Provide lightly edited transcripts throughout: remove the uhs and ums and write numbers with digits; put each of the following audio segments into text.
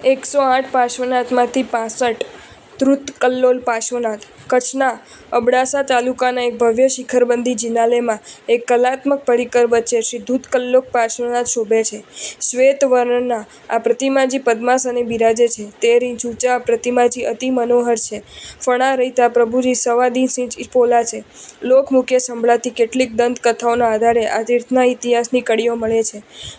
108 પાર્શ્વનાથમાંથી 65 ધૃતકલ્લોલ પાર્શ્વનાથ. કચ્છના અબડાસા તાલુકાના એક ભવ્ય શિખરબંધી જિનાલયમાં એક કલાત્મક પરિકર વચ્ચે શ્રી ધૃતકલ્લોલ પાર્શ્વનાથ શોભે છે. શ્વેત વર્ણના આ પ્રતિમાજી પદ્માસને બિરાજે છે. 13 ઇંચ ઊંચા આ પ્રતિમાજી અતિ મનોહર છે. ફણા રહિત આ પ્રભુજી 15.5 ઇંચ પોલા છે. લોકમુખે સંભળાતી કેટલીક દંતકથાઓના આધારે આ તીર્થના ઇતિહાસની કડીઓ મળે છે.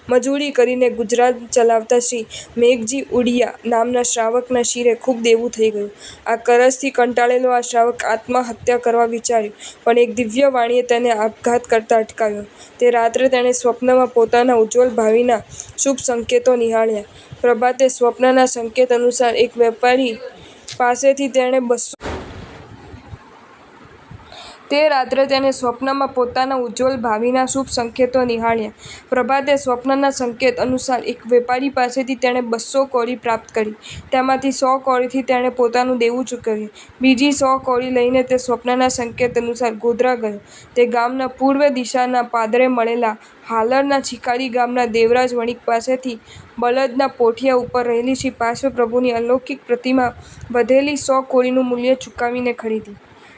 મજૂરી કરીને ગુજરાન ચલાવતા શ્રી મેઘજી ઉડિયા નામના શ્રાવકના શિરે ખૂબ દેવું થઈ ગયું. આ કરજથી કંટાળેલો આ શ્રાવક આત્મહત્યા કરવા વિચાર્યું, પણ એક દિવ્ય વાણીએ તેને આપઘાત કરતા અટકાવ્યો. તે રાત્રે તેણે સ્વપ્નમાં પોતાના ઉજ્જવળ ભાવિના શુભ સંકેતો નિહાળ્યા. પ્રભાતે સ્વપ્નના સંકેત અનુસાર એક વેપારી પાસેથી તેણે 200 કોળી પ્રાપ્ત કરી. તેમાંથી 100 કોળીથી તેણે પોતાનું દેવું ચૂકવ્યું. બીજી 100 કોળી લઈને તે સ્વપ્નના સંકેત અનુસાર ગોધરા ગયો. તે ગામના પૂર્વ દિશાના પાદરે મળેલા હાલરના છીકાડી ગામના દેવરાજ વણિક પાસેથી બળદના પોઠિયા ઉપર રહેલી શ્રી પાર્શ્વ પ્રભુની અલૌકિક પ્રતિમા વધેલી 100 કોળીનું મૂલ્ય ચૂકવીને ખરીદી.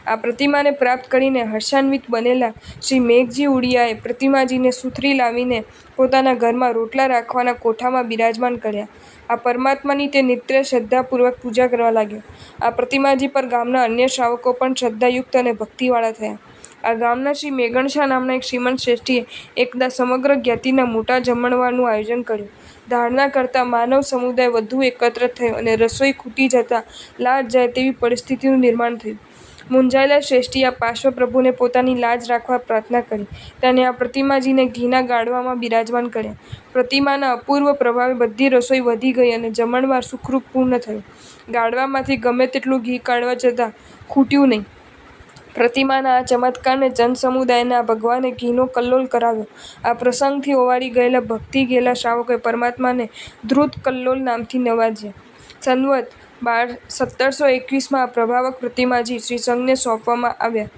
આ પ્રતિમાને પ્રાપ્ત કરીને હર્ષાન્વિત બનેલા શ્રી મેઘજી ઉડિયાએ પ્રતિમાજીને સુથરી લાવીને પોતાના ઘરમાં રોટલા રાખવાના કોઠામાં બિરાજમાન કર્યા. આ પરમાત્માની તે નિત્ય શ્રદ્ધાપૂર્વક પૂજા કરવા લાગ્યો. આ પ્રતિમાજી પર ગામના અન્ય શ્રાવકો પણ શ્રદ્ધાયુક્ત અને ભક્તિવાળા થયા. આ ગામના શ્રી મેઘણશા નામના એક શ્રીમંત શ્રેષ્ઠીએ એકદા સમગ્ર જ્ઞાતિના મોટા જમણવારનું આયોજન કર્યું. ધારણા કરતાં માનવ સમુદાય વધુ એકત્ર થયો અને રસોઈ ખૂટી જતાં લાજ જાય તેવી પરિસ્થિતિનું નિર્માણ થયું. મૂંઝાયેલા શ્રેષ્ઠીએ આ પાર્શ્વ પ્રભુને પોતાની લાજ રાખવા પ્રાર્થના કરી. તેને આ પ્રતિમાજીને ઘીના ગાડવામાં બિરાજમાન કર્યા. પ્રતિમાના અપૂર્વ પ્રભાવે બધી રસોઈ વધી ગઈ અને જમણવાર સુખરૂપ પૂર્ણ થયો. ગાડવામાંથી ગમે તેટલું ઘી કાઢવા છતાં ખૂટ્યું નહીં. પ્રતિમાના આ ચમત્કારને જનસમુદાયના ભગવાને ઘીનો કલ્લોલ કરાવ્યો. આ પ્રસંગથી ઓવાળી ગયેલા ભક્તિ ઘેલા શ્રાવકોએ પરમાત્માને ધૃતકલ્લોલ નામથી નવાજ્યા. સંવત 1721માં આ પ્રભાવક પ્રતિમાજી શ્રી સંઘને સોંપવામાં આવ્યા.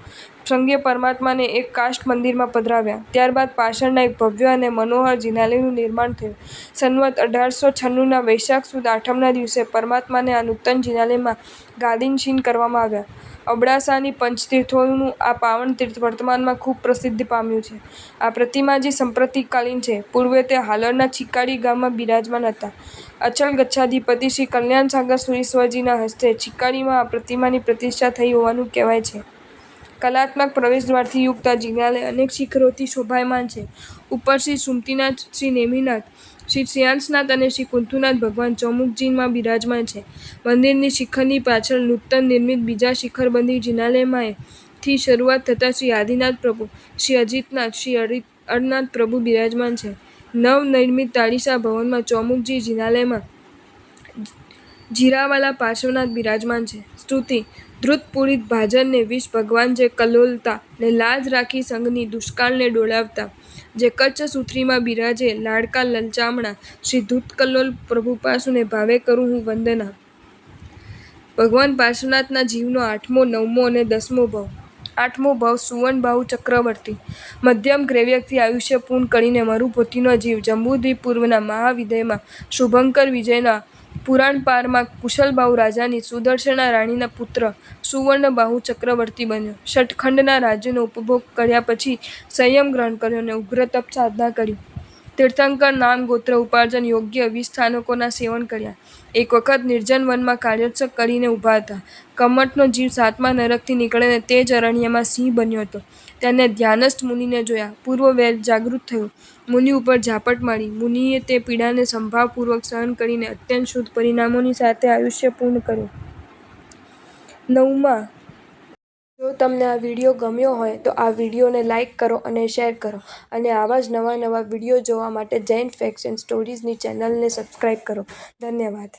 સંઘે પરમાત્માને એક કાષ્ઠ મંદિરમાં પધરાવ્યા. ત્યારબાદ પાછળના એક ભવ્ય અને મનોહર જિનાલયનું નિર્માણ થયું. સંવત 1896ના વૈશાખ સુદ આઠમના દિવસે પરમાત્માને આ નૂતન જિનાલયમાં ગાદીનશીન કરવામાં આવ્યા. અબડાસાની પંચતીર્થોનું આ પાવન તીર્થ વર્તમાનમાં ખૂબ પ્રસિદ્ધિ પામ્યું છે. આ પ્રતિમાજી સંપ્રતિકાલીન છે. પૂર્વે તે હાલરના છીકાડી ગામમાં બિરાજમાન હતા. અચલ ગચ્છાધિપતિ શ્રી કલ્યાણસાગર સુરીશ્વરજીના હસ્તે છીકાડીમાં આ પ્રતિમાની પ્રતિષ્ઠા થઈ હોવાનું કહેવાય છે. કલાત્મક પ્રવેશદ્વારથી યુક્ત આ જિનાલય અનેક શિખરોથી શોભાયમાન છે. ઉપર શ્રી સુમતીનાથ, શ્રી નેમિનાથ, શ્રી શ્રેયાંસનાથ અને શ્રી કુંથુનાથ ભગવાન ચોમુખજીમાં બિરાજમાન છે. મંદિરની શિખરની પાછળ નૂતન નિર્મિત બીજા શિખરબંધી જિનાલયમાં થી શરૂઆત થતાં શ્રી આદિનાથ પ્રભુ, શ્રી અજીતનાથ, શ્રી અરનાથ પ્રભુ બિરાજમાન છે. નવનિર્મિત તાળીસા ભવનમાં ચોમુખજી જિનાલયમાં જીરાવાલા પાર્શ્વનાથ બિરાજમાન છે. સ્તુતિ: ધૃતપૂરિત ભાજનને વિષ ભગવાન જે કલ્લોલતા ને લાજ રાખી સંઘની દુષ્કાળને ડોલાવતા. જે કચ્છ સુથરીમાં બિરાજે લાડકા લલચામણા શ્રી ધૃતકલ્લોલ પ્રભુ પાસુને ભાવે કરું હું વંદના. ભગવાન પાર્શ્વનાથના જીવનો 8મો, 9મો અને 10મો ભાવ. 8મો ભાવ સુવર્ણબાહુ ચક્રવર્તી. મધ્યમ ગ્રૈવ્યથી આયુષ્ય પૂર્ણ કરીને મરુપોથીનો જીવ જંબુદ્વીપ પૂર્વના મહાવિદયમાં શુભંકર વિજયના પુરાણપારમાં કુશલબાહુ રાજાની સુદર્શના રાણીના પુત્ર સુવર્ણબાહુ ચક્રવર્તી બન્યો. શતખંડના રાજ્યનો ઉપભોગ કર્યા પછી સંયમ ગ્રહણ કર્યો અને ઉગ્ર તપ સાધના કરી. તીર્થંકર નામ ગોત્ર ઉપાર્જન યોગ્ય 20 સ્થાનકોના સેવન કર્યા. એક વખત નિર્જન વનમાં કાર્યોત્સવ કરીને ઊભા હતા. કમઠનો જીવ 7મા નરકથી નીકળીને તે જ અરણ્યમાં સિંહ બન્યો હતો. તેને ધ્યાનસ્થ મુનિને જોયા. પૂર્વ વૈર જાગૃત થયો. મુનિ ઉપર ઝાપટ મારી. મુનિએ તે પીડાને સંભાવપૂર્વક સહન કરીને અત્યંત શુદ્ધ પરિણામોની સાથે આયુષ્ય પૂર્ણ કર્યું. 9મા. જો તમને આ વિડીયો ગમ્યો હોય તો આ વિડીયોને લાઇક કરો અને શેર કરો અને આવા જ નવા વિડીયો જોવા માટે જૈન ફેક્ટ્સ એન્ડ સ્ટોરીઝની ચેનલને સબસ્ક્રાઇબ કરો. ધન્યવાદ.